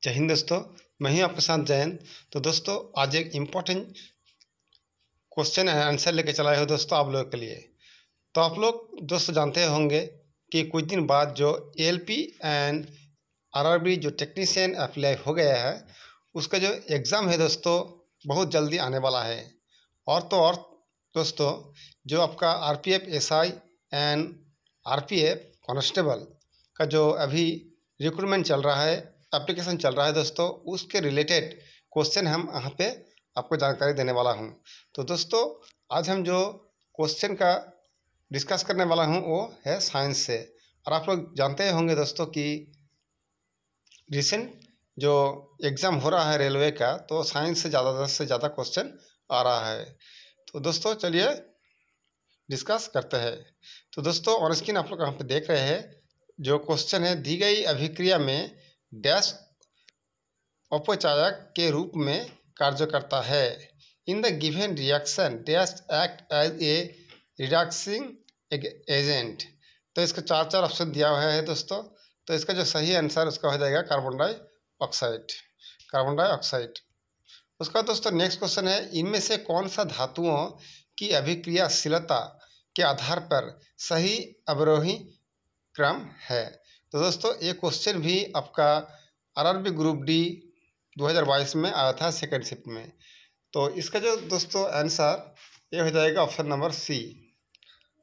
जय हिंद दोस्तों, मैं ही आपके साथ जयंत। तो दोस्तों आज एक इम्पोर्टेंट क्वेश्चन एंड आंसर लेके चला आया हूँ दोस्तों आप लोगों के लिए। तो आप लोग दोस्तों जानते होंगे कि कुछ दिन बाद जो एएलपी एंड आरआरबी जो टेक्नीशियन अप्लाई हो गया है उसका जो एग्ज़ाम है दोस्तों बहुत जल्दी आने वाला है। और दोस्तों जो आपका RPF SI and RPF constable का जो अभी रिक्रूटमेंट चल रहा है, एप्लीकेशन चल रहा है दोस्तों, उसके रिलेटेड क्वेश्चन हम यहाँ पे आपको जानकारी देने वाला हूँ। तो दोस्तों आज हम जो क्वेश्चन का डिस्कस करने वाला हूँ वो है साइंस से। और आप लोग जानते होंगे दोस्तों कि रिसेंट जो एग्ज़ाम हो रहा है रेलवे का, तो साइंस से ज़्यादा क्वेश्चन आ रहा है। तो दोस्तों चलिए डिस्कस करते हैं। तो दोस्तों ऑन स्क्रीन आप लोग यहाँ पे देख रहे हैं जो क्वेश्चन है, दी गई अभिक्रिया में डैश अपचायक के रूप में कार्य करता है। In the given reaction dash act as a reducing agent. तो इसका चार ऑप्शन दिया हुआ है दोस्तों। तो इसका जो सही आंसर उसका हो जाएगा कार्बन डाइऑक्साइड। उसका दोस्तों नेक्स्ट क्वेश्चन है, इनमें से कौन सा धातुओं की अभिक्रियाशीलता के आधार पर सही अवरोही क्रम है। तो दोस्तों ये क्वेश्चन भी आपका आरआरबी ग्रुप डी 2022 में आया था सेकंड शिफ्ट में। तो इसका जो दोस्तों आंसर ये हो जाएगा ऑप्शन नंबर सी।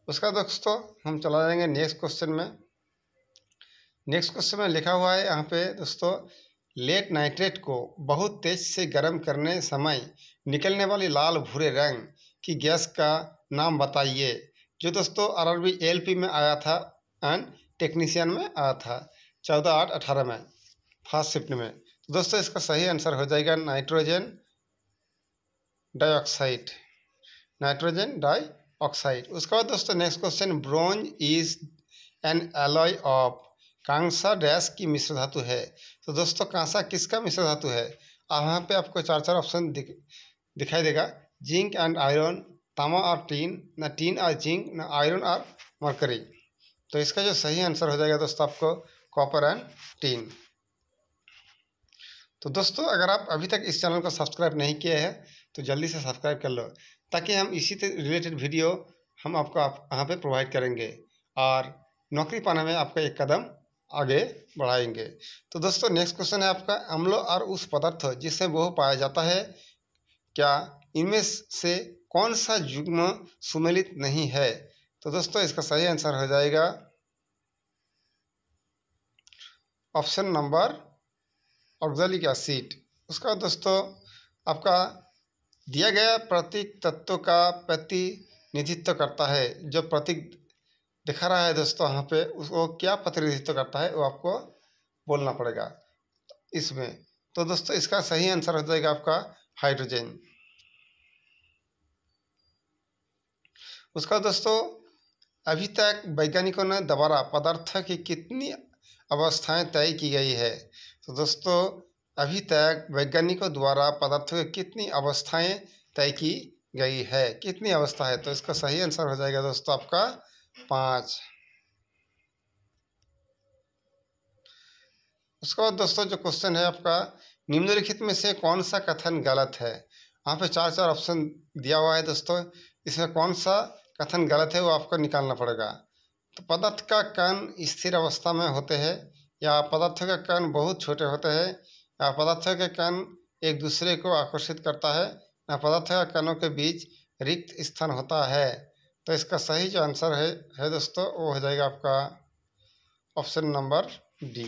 उसका दोस्तों हम चला जाएंगे नेक्स्ट क्वेश्चन में। नेक्स्ट क्वेश्चन में लिखा हुआ है यहाँ पे दोस्तों, लेड नाइट्रेट को बहुत तेज से गर्म करने समय निकलने वाली लाल भूरे रंग की गैस का नाम बताइए। जो दोस्तों आरआरबी एएलपी में आया था एंड टेक्नीशियन में आया था 14/8/18 में फर्स्ट शिफ्ट में। तो दोस्तों इसका सही आंसर हो जाएगा नाइट्रोजन डाइऑक्साइड। उसके बाद दोस्तों next question, bronze is an alloy of कांसा डैश की मिश्र धातु है। तो दोस्तों कांसा किसका मिश्र धातु है? यहाँ पे आपको चार ऑप्शन दिखाई देगा, जिंक एंड आयरन, तांबा और टीन, न टीन और जिंक, न आयरन और मरकरी। तो इसका जो सही आंसर हो जाएगा दोस्तों आपको कॉपर एंड टीन। तो दोस्तों अगर आप अभी तक इस चैनल को सब्सक्राइब नहीं किए हैं तो जल्दी से सब्सक्राइब कर लो, ताकि हम इसी से रिलेटेड वीडियो हम आपको यहाँ पे प्रोवाइड करेंगे और नौकरी पाने में आपका एक कदम आगे बढ़ाएंगे। तो दोस्तों नेक्स्ट क्वेश्चन है आपका, अम्ल और उस पदार्थ जिससे वह पाया जाता है, क्या इनमें से कौन सा युग्म सुमेलित नहीं है? तो दोस्तों इसका सही आंसर हो जाएगा ऑप्शन नंबर ऑक्सैलिक एसिड। उसका दोस्तों आपका दिया गया प्रतीक तत्व का प्रतिनिधित्व करता है। जो प्रतीक दिखा रहा है दोस्तों यहाँ पे, उसको क्या प्रतिनिधित्व करता है वो आपको बोलना पड़ेगा इसमें। तो दोस्तों इसका सही आंसर हो जाएगा आपका हाइड्रोजन। उसका दोस्तों अभी तक वैज्ञानिकों ने द्वारा पदार्थ की कितनी अवस्थाएं तय की गई है? तो दोस्तों अभी तक वैज्ञानिकों द्वारा पदार्थों की कितनी अवस्थाएं तय की गई है, कितनी अवस्था है? तो इसका सही आंसर हो जाएगा दोस्तों आपका 5। उसके बाद दोस्तों जो क्वेश्चन है आपका, निम्नलिखित में से कौन सा कथन गलत है? यहाँ पे चार ऑप्शन दिया हुआ है दोस्तों, इसमें कौन सा कथन गलत है वो आपको निकालना पड़ेगा। तो पदार्थ का कण स्थिर अवस्था में होते हैं, या पदार्थों के कण बहुत छोटे होते हैं, या पदार्थों के कण एक दूसरे को आकर्षित करता है, या पदार्थों के कणों के बीच रिक्त स्थान होता है। तो इसका सही जो आंसर है दोस्तों वो हो जाएगा आपका ऑप्शन नंबर डी।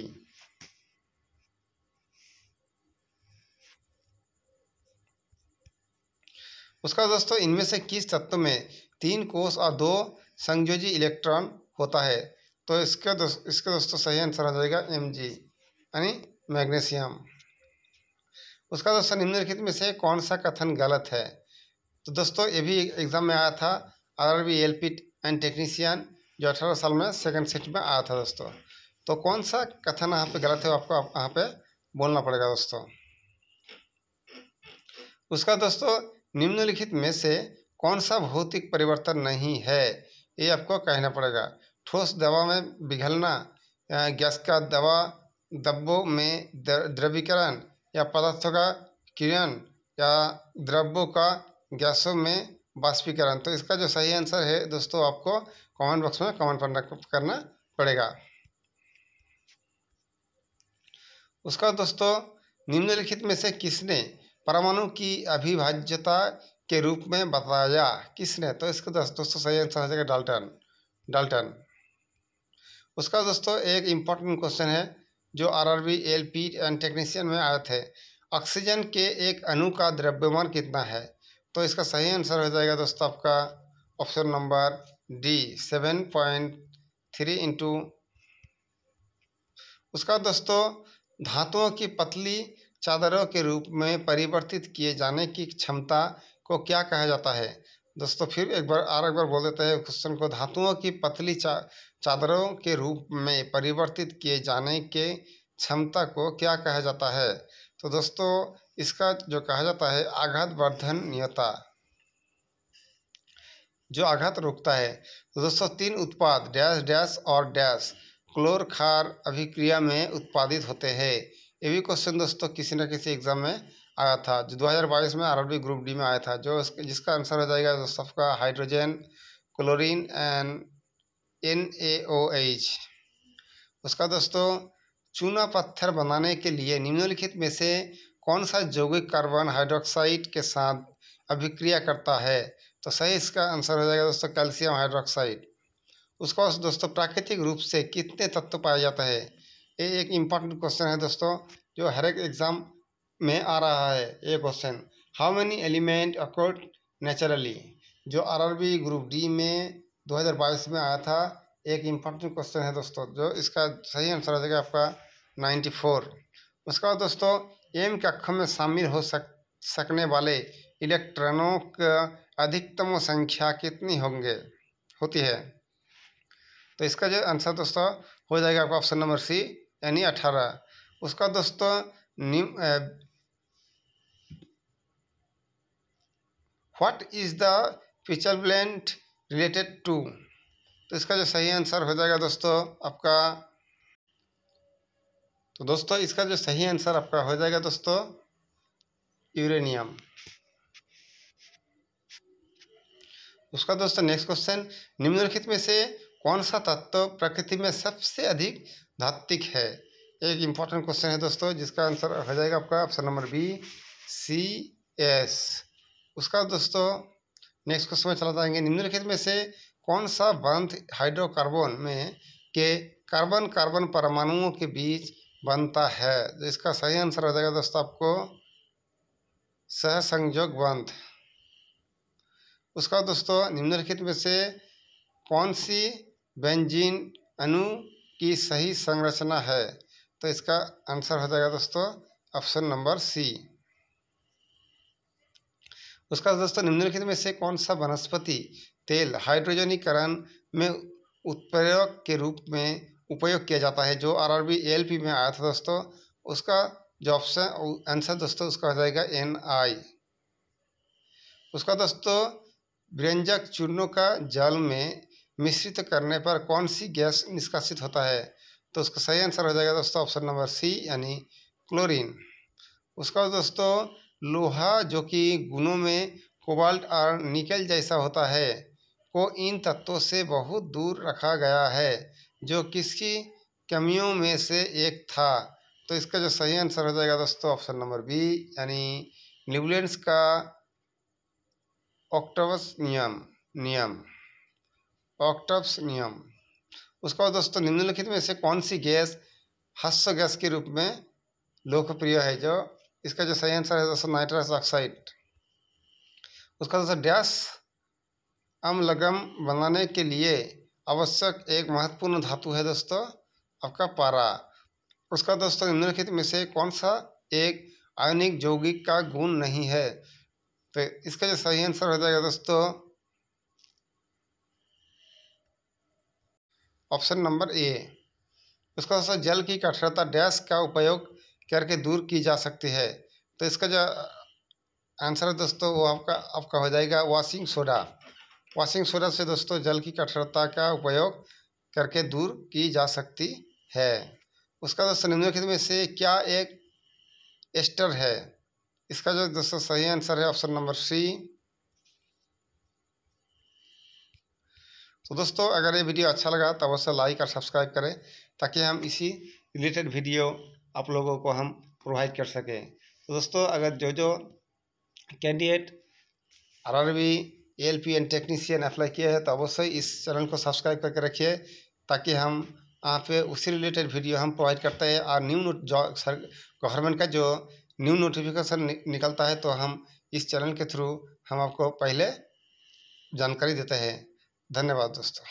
उसका दोस्तों इनमें से किस तत्व में 3 कोष और 2 संयोजी इलेक्ट्रॉन होता है? तो इसका दोस्तों सही आंसर हो जाएगा Mg यानी मैग्नीशियम। उसका दोस्तों निम्नलिखित में से कौन सा कथन गलत है? तो दोस्तों ये भी एग्जाम में आया था, आरआरबी एएलपी एंड टेक्नीशियन जो 18 साल में सेकंड शिफ्ट में आया था दोस्तों। तो कौन सा कथन यहाँ पे गलत है आपको यहाँ पे बोलना पड़ेगा दोस्तों। उसका दोस्तों निम्नलिखित में से कौन सा भौतिक परिवर्तन नहीं है, ये आपको कहना पड़ेगा। ठोस दवा में पिघलना, गैस का दवा द्रव्यों में द्रवीकरण या पदार्थों का किरण या द्रव्यों का गैसों में वाष्पीकरण। तो इसका जो सही आंसर है दोस्तों आपको कमेंट बॉक्स में कमेंट करना पड़ेगा। उसका दोस्तों निम्नलिखित में से किसने परमाणु की अविभाज्यता के रूप में बताया? किसने? तो इसका दोस्तों सही आंसर हो जाएगा डाल्टन। उसका दोस्तों एक इम्पॉर्टेंट क्वेश्चन है जो आरआरबी, एलपी एंड टेक्नीशियन में आए थे। ऑक्सीजन के एक अणु का द्रव्यमान कितना है? तो इसका सही आंसर हो जाएगा दोस्तों आपका ऑप्शन नंबर डी 7.3 इंटू। उसका दोस्तों धातुओं की पतली चादरों के रूप में परिवर्तित किए जाने की क्षमता को क्या कहा जाता है? दोस्तों फिर एक बार बोल देते हैं क्वेश्चन को। धातुओं की पतली चादरों के रूप में परिवर्तित किए जाने के क्षमता को क्या कहा जाता है? तो दोस्तों इसका जो कहा जाता है आघात वर्धनीयता, जो आघात रोकता है। तो दोस्तों 3 उत्पाद डैश डैश और डैश क्लोर खार अभिक्रिया में उत्पादित होते हैं। ये भी क्वेश्चन दोस्तों किसी न किसी एग्जाम में आया था जो 2022 में आरआरबी ग्रुप डी में आया था, जिसका आंसर हो जाएगा दोस्तों आपका हाइड्रोजन, क्लोरीन एंड NaOH। उसका दोस्तों चूना पत्थर बनाने के लिए निम्नलिखित में से कौन सा यौगिक कार्बन हाइड्रोक्साइड के साथ अभिक्रिया करता है? तो सही इसका आंसर हो जाएगा दोस्तों कैल्शियम हाइड्रोक्साइड। उसका दोस्तों प्राकृतिक रूप से कितने तत्व पाए जाते हैं? ये एक इम्पॉर्टेंट क्वेश्चन है दोस्तों जो हर एक एग्जाम में आ रहा है ये question. How many element accord naturally, जो आरआरबी ग्रुप डी में 2022 में आया था। एक इम्पॉर्टेंट क्वेश्चन है दोस्तों जो इसका सही आंसर हो जाएगा आपका 94। उसका दोस्तों एम कक्षा में शामिल हो सकने वाले इलेक्ट्रॉनों का अधिकतम संख्या कितनी होती है? तो इसका जो आंसर दोस्तों हो जाएगा आपका ऑप्शन नंबर सी यानी 18। उसका दोस्तों what is the pitchblende related to? तो इसका जो सही आंसर हो जाएगा दोस्तों आपका, तो दोस्तों इसका जो सही आंसर आपका हो जाएगा दोस्तों यूरेनियम। उसका दोस्तों नेक्स्ट क्वेश्चन, निम्नलिखित में से कौन सा तत्व प्रकृति में सबसे अधिक धात्विक है? एक इम्पॉर्टेंट क्वेश्चन है दोस्तों जिसका आंसर हो जाएगा आपका ऑप्शन नंबर बी CS। उसका दोस्तों नेक्स्ट क्वेश्चन में चला जाएंगे, निम्नलिखित में से कौन सा बंध हाइड्रोकार्बन में के कार्बन कार्बन परमाणुओं के बीच बनता है? इसका सही आंसर हो जाएगा दोस्तों आपको सहसंयोग बंध। उसका दोस्तों निम्नलिखित में से कौन सी बेंजीन अणु की सही संरचना है? तो इसका आंसर हो जाएगा दोस्तों ऑप्शन नंबर सी। उसका दोस्तों निम्नलिखित में से कौन सा वनस्पति तेल हाइड्रोजनीकरण में उत्प्रेरक के रूप में उपयोग किया जाता है, जो आरआरबी एलपी में आया था दोस्तों? उसका जो ऑप्शन आंसर दोस्तों उसका हो जाएगा NI। उसका दोस्तों व्यंजक चूर्णों का जल में मिश्रित करने पर कौन सी गैस निष्कासित होता है? तो उसका सही आंसर हो जाएगा दोस्तों ऑप्शन नंबर सी यानी क्लोरीन। उसका दोस्तों लोहा जो कि गुणों में कोबाल्ट और निकल जैसा होता है को इन तत्वों से बहुत दूर रखा गया है, जो किसकी कमियों में से एक था? तो इसका जो सही आंसर हो जाएगा दोस्तों ऑप्शन नंबर बी यानी न्यूलैंड्स का ऑक्टवस नियम। उसका दोस्तों निम्नलिखित में से कौन सी गैस हर्ष गैस के रूप में लोकप्रिय है? जो इसका जो सही आंसर है दोस्तों नाइट्रस ऑक्साइड। उसका दोस्तों डैश अम्लगम बनाने के लिए आवश्यक एक महत्वपूर्ण धातु है दोस्तों आपका पारा। उसका दोस्तों निम्नलिखित में से कौन सा एक आयनिक यौगिक का गुण नहीं है? तो इसका जो सही आंसर हो जाएगा दोस्तों ऑप्शन नंबर ए। उसका दोस्तों जल की कठोरता डैश का उपयोग करके दूर की जा सकती है? तो इसका जो आंसर है दोस्तों वो आपका हो जाएगा वॉशिंग सोडा से दोस्तों जल की कठोरता का उपयोग करके दूर की जा सकती है। उसका दोस्तों निम्नलिखित में से क्या एक एस्टर है? इसका जो दोस्तों सही आंसर है ऑप्शन नंबर सी। तो दोस्तों अगर ये वीडियो अच्छा लगा तो अवश्य लाइक और सब्सक्राइब करें, ताकि हम इसी रिलेटेड वीडियो आप लोगों को हम प्रोवाइड कर सकें। तो दोस्तों अगर जो candidate RRB, ALP and technician apply किया है तो अवश्य इस चैनल को सब्सक्राइब करके रखिए, ताकि हम आप उसी रिलेटेड वीडियो हम प्रोवाइड करते हैं। और न्यू गवर्नमेंट का जो न्यू नोटिफिकेशन निकलता है तो हम इस चैनल के थ्रू हम आपको पहले जानकारी देते हैं। धन्यवाद दोस्तों।